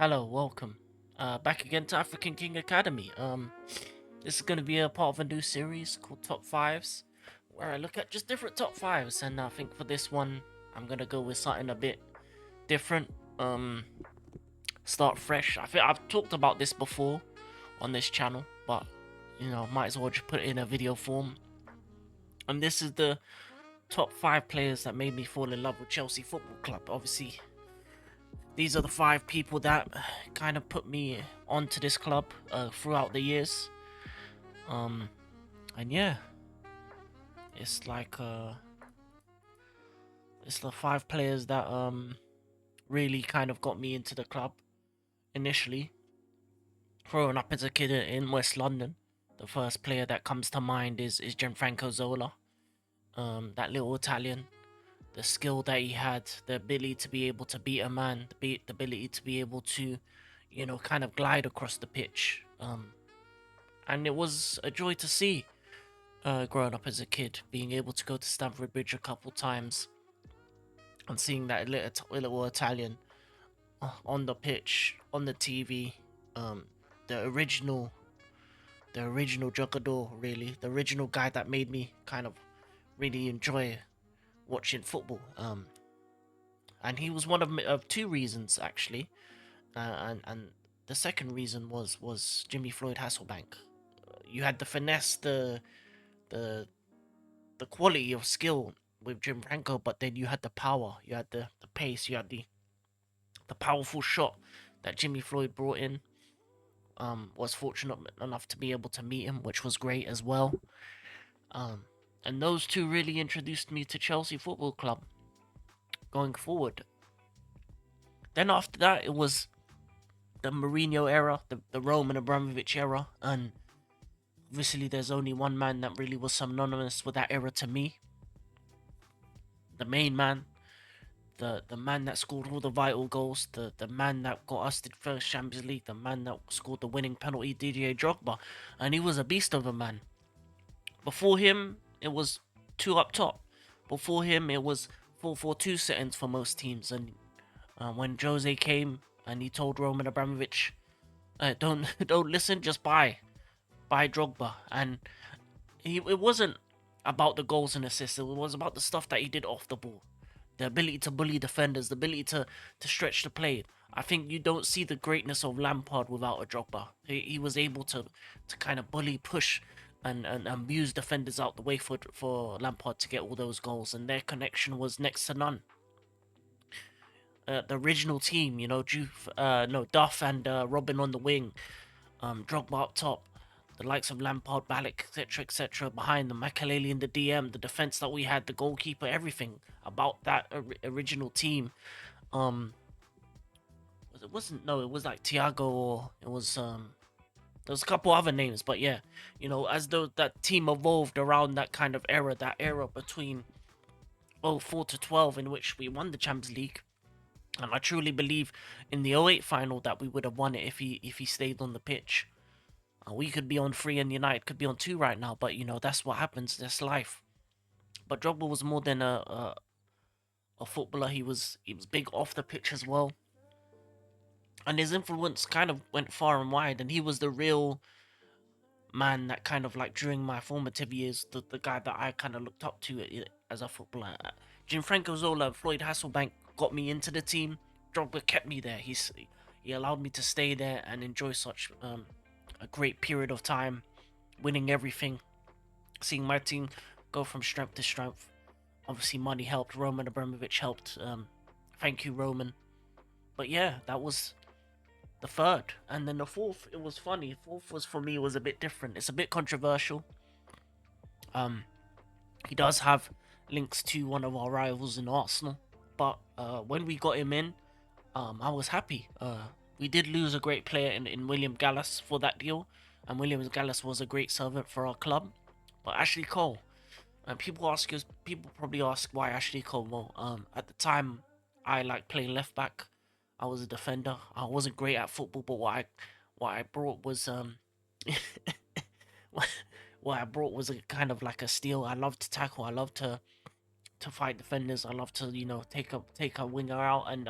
Hello, welcome. Back again to African King Academy. This is gonna be a part of a new series called Top Fives, where I look at just different top fives, and I think for this one, I'm gonna go with something a bit different. Start fresh. I think I've talked about this before on this channel, but might as well just put it in a video form. And this is the top five players that made me fall in love with Chelsea Football Club. Obviously, these are the five people that kind of put me onto this club throughout the years. Um, and yeah, it's like it's the five players that really kind of got me into the club initially. Growing up as a kid in West London, the first player that comes to mind is Gianfranco Zola. That little Italian, the skill that he had, the ability to be able to beat a man, the ability to be able to, kind of glide across the pitch. And it was a joy to see growing up as a kid, being able to go to Stamford Bridge a couple times and seeing that little Italian on the pitch, on the TV, um, the original, the original Jogador, really, the original guy that made me kind of really enjoy watching football. And he was one of two reasons actually, and the second reason was Jimmy Floyd Hasselbank. You had the finesse, the the quality of skill with Jim Franco, but then you had the power, you had the pace, you had the powerful shot that Jimmy Floyd brought in. Was fortunate enough to be able to meet him, which was great as well. Um, and those two really introduced me to Chelsea Football Club going forward. Then after that, it was the Mourinho era, the Roman Abramovich era, and obviously there's only one man that really was synonymous with that era to me, the main man, the man that scored all the vital goals, the man that got us the first Champions League, the man that scored the winning penalty, Didier Drogba, and he was a beast of a man. Before him, it was two up top. Before him, it was 4-4-2 settings for most teams. And when Jose came and he told Roman Abramovich, "Don't don't listen, just buy Drogba," and it wasn't about the goals and assists. It was about the stuff that he did off the ball, the ability to bully defenders, the ability to stretch the play. I think you don't see the greatness of Lampard without a Drogba. He was able to kind of bully, push, and abuse defenders out the way for Lampard to get all those goals, and their connection was next to none. The original team, Duff and Robin on the wing, Drogba up top, the likes of Lampard, Ballack, etc., behind them, Makaleli in the DM, the defense that we had, the goalkeeper, everything about that original team. Um, it wasn't no, it was like Thiago, or it was there was a couple other names, but yeah, as though that team evolved around that kind of era, that era between 04 to 12, in which we won the Champions League. And I truly believe in the 08 final that we would have won it if he stayed on the pitch. We could be on 3 and United could be on 2 right now, but that's what happens. That's life. But Drogba was more than a footballer. He was big off the pitch as well, and his influence kind of went far and wide. And he was the real man that kind of like during my formative years, the guy that I kind of looked up to as a footballer. Gianfranco Zola, Floyd Hasselbank got me into the team. Drogba kept me there. He allowed me to stay there and enjoy such a great period of time, winning everything, seeing my team go from strength to strength. Obviously, money helped. Roman Abramovich helped. Thank you, Roman. But yeah, that was the third. And then the fourth, it was funny. Fourth was for me was a bit different. It's a bit controversial. Um, he does have links to one of our rivals in Arsenal, but when we got him in, I was happy. We did lose a great player in William Gallas for that deal, and William Gallas was a great servant for our club. But Ashley Cole, and people probably ask why Ashley Cole. Well, at the time, I like playing left back. I was a defender. I wasn't great at football, but what I brought was what I brought was a kind of like a steal. I love to tackle. I love to fight defenders. I love to take a winger out, and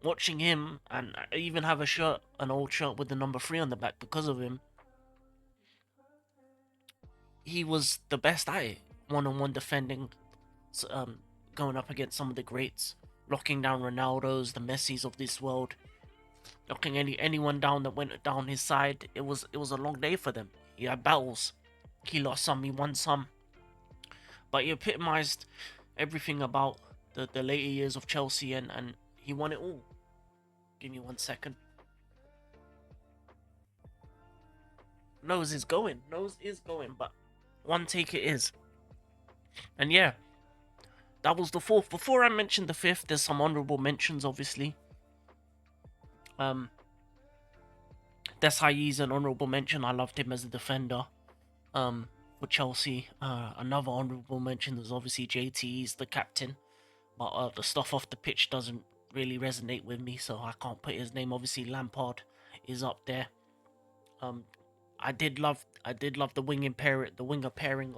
watching him, and I even have a shirt, an old shirt with the number 3 on the back because of him. He was the best at it, one-on-one defending, um, going up against some of the greats, locking down Ronaldo's, the Messis of this world, locking anyone down that went down his side. It was a long day for them. He had battles. He lost some, he won some, but he epitomized everything about the later years of Chelsea, and he won it all. Give me 1 second. Nose is going. Nose is going, but one take it is. And yeah, that was the fourth. Before I mention the fifth, there's some honorable mentions, obviously. Um, Desai's an honorable mention. I loved him as a defender. For Chelsea. Another honorable mention is obviously JT's the captain, but the stuff off the pitch doesn't really resonate with me, so I can't put his name. Obviously, Lampard is up there. Um, I did love the winger pairing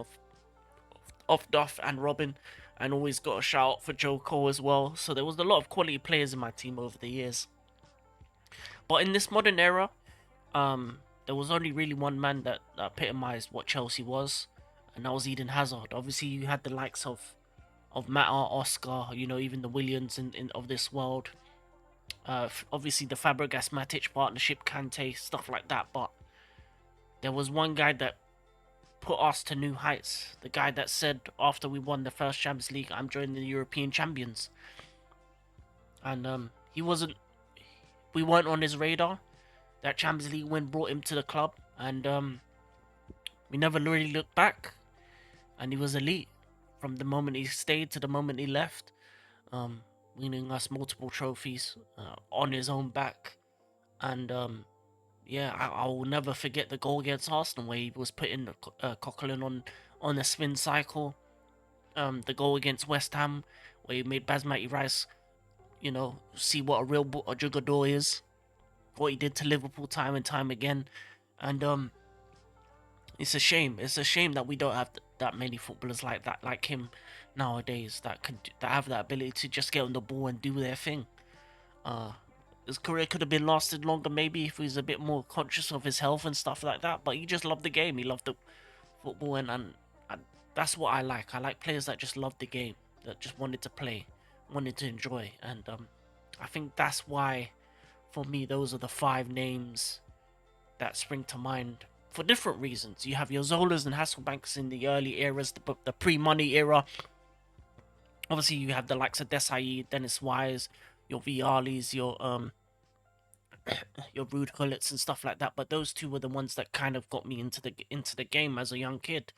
of Duff and Robin, and always got a shout out for Joe Cole as well. So there was a lot of quality players in my team over the years. But in this modern era, there was only really one man that epitomized what Chelsea was, and that was Eden Hazard. Obviously, you had the likes of Mata, Oscar, even the Williams in of this world. Obviously the Fabregas Matic partnership, Kante, stuff like that. But there was one guy that put us to new heights. The guy that said after we won the first Champions League, "I'm joining the European champions," and he wasn't. We weren't on his radar. That Champions League win brought him to the club, and we never really looked back. And he was elite from the moment he stayed to the moment he left, winning us multiple trophies on his own back. And yeah, I will never forget the goal against Arsenal where he was putting Coquelin on a spin cycle. The goal against West Ham where he made Basmati Rice, see what a real a jugador is. What he did to Liverpool time and time again, and it's a shame. It's a shame that we don't have that many footballers like that, like him, nowadays that have that ability to just get on the ball and do their thing. Uh, his career could have been lasted longer maybe if he was a bit more conscious of his health and stuff like that. But he just loved the game. He loved the football, and that's what I like. I like players that just loved the game, that just wanted to play, wanted to enjoy, and I think that's why, for me, those are the 5 names that spring to mind for different reasons. You have your Zolas and Hasselbanks in the early eras, the pre-money era. Obviously, you have the likes of Desai, Dennis Wise, your Vialis, your Rude Gullets and stuff like that. But those two were the ones that kind of got me into the game as a young kid.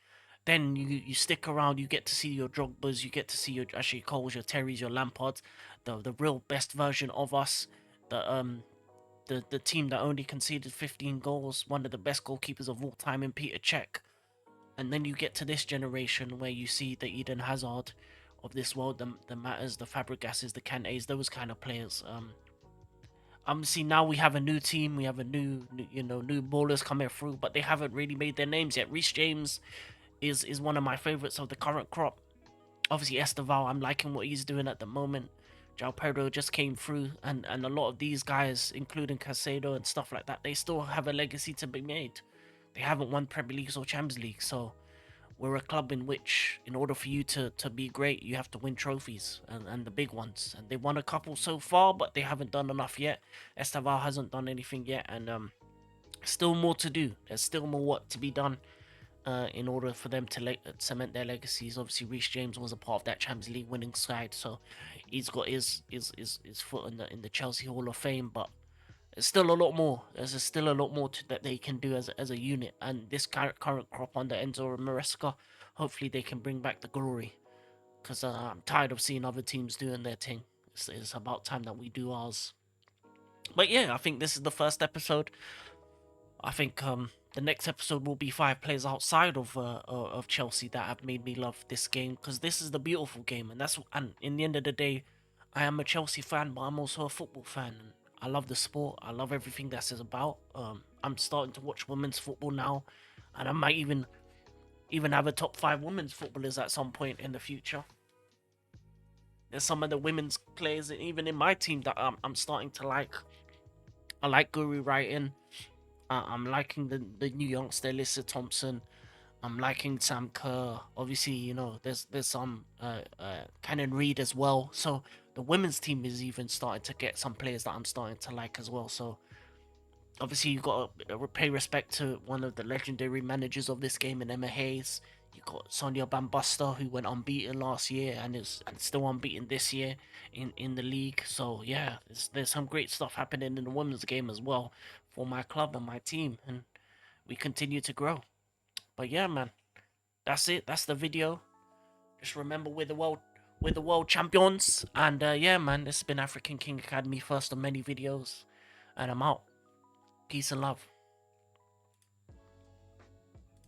Then you stick around, you get to see your Drogbas, you get to see your Ashley Coles, your Terrys, your Lampards, the real best version of us. The team that only conceded 15 goals, one of the best goalkeepers of all time in Peter Cech. And then you get to this generation where you see the Eden Hazard of this world, the Matters, the Fabregases, the Kantes, those kind of players. See, now we have a new team, we have a new ballers coming through, but they haven't really made their names yet. Reece James is one of my favorites of the current crop. Obviously, Esteval, I'm liking what he's doing at the moment. João Pedro just came through, and a lot of these guys, including Casado and stuff like that, they still have a legacy to be made. They haven't won Premier Leagues or Champions League, so we're a club in which, in order for you to be great, you have to win trophies, and the big ones. And they've won a couple so far, but they haven't done enough yet. Esteval hasn't done anything yet, and still more to do. There's still more work to be done. In order for them to cement their legacies. Obviously, Reece James was a part of that Champions League winning side, so he's got his foot in the Chelsea Hall of Fame. But there's still a lot more. There's still a lot more that they can do as a unit. And this current crop under Enzo Maresca, hopefully they can bring back the glory. Because I'm tired of seeing other teams doing their thing. It's about time that we do ours. But yeah, I think this is the first episode. I think the next episode will be 5 players outside of Chelsea that have made me love this game, because this is the beautiful game, and in the end of the day, I am a Chelsea fan, but I'm also a football fan. And I love the sport. I love everything that's about. I'm starting to watch women's football now, and I might even have a top 5 women's footballers at some point in the future. there's some of the women's players, even in my team, that I'm starting to like. I like Guru writing. I'm liking the new youngster, Alyssa Thompson. I'm liking Sam Kerr. Obviously, you know, there's some Cannon Reed as well. So the women's team is even starting to get some players that I'm starting to like as well. So obviously you got to pay respect to one of the legendary managers of this game in Emma Hayes. You got Sonia Bambuster, who went unbeaten last year and is still unbeaten this year in the league. So yeah, there's some great stuff happening in the women's game as well for my club and my team, and we continue to grow. But yeah, man, that's it. That's the video. Just remember we're the world champions. And yeah, man, this has been African King Academy, first of many videos, and I'm out. Peace and love.